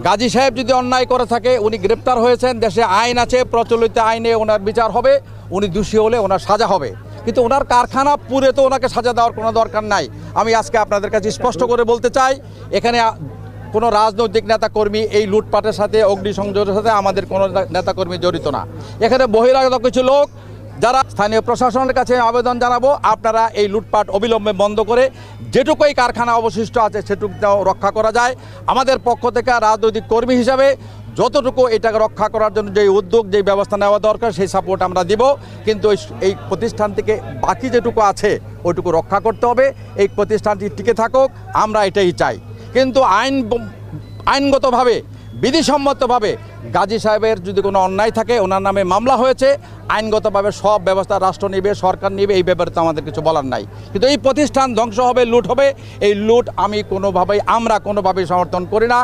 গাজী সাহেব যদি অন্যায় করে থাকে, উনি গ্রেপ্তার হয়েছেন, দেশে আইন আছে, প্রচলিত আইনে ওনার বিচার হবে, উনি দোষী হলে ওনার সাজা হবে। কিন্তু ওনার কারখানা পুরে তো ওনাকে সাজা দেওয়ার কোনো দরকার নাই। আমি আজকে আপনাদের কাছে স্পষ্ট করে বলতে চাই, এখানে কোনো রাজনৈতিক নেতাকর্মী এই লুটপাটের সাথে, অগ্নিসংযোগের সাথে আমাদের কোনো নেতাকর্মী জড়িত না। এখানে বহিরাগত কিছু লোক, যারা স্থানীয় প্রশাসনের কাছে আবেদন জানাবো, আপনারা এই লুটপাট অবিলম্বে বন্ধ করে যেটুকুই কারখানা অবশিষ্ট আছে সেটুকু রক্ষা করা যায়। আমাদের পক্ষ থেকে রাজনৈতিক কর্মী হিসাবে যতটুকু এটাকে রক্ষা করার জন্য যে উদ্যোগ, যে ব্যবস্থা নেওয়া দরকার, সেই সাপোর্ট আমরা দিব। কিন্তু এই প্রতিষ্ঠান থেকে বাকি যেটুকু আছে ওইটুকু রক্ষা করতে হবে। এই প্রতিষ্ঠানটি টিকে থাকুক, আমরা এটাই চাই। কিন্তু আইনগতভাবে, বিধিসম্মতভাবে গাজী সাহেবের যদি কোনো অন্যায় থাকে, ওনার নামে মামলা হয়েছে, আইনগতভাবে সব ব্যবস্থা রাষ্ট্র নেবে, সরকার নেবে, এই ব্যাপারে তো আমাদের কিছু বলার নাই। কিন্তু এই প্রতিষ্ঠান ধ্বংস হবে, লুট হবে, এই লুট আমরা কোনোভাবেই সমর্থন করি না।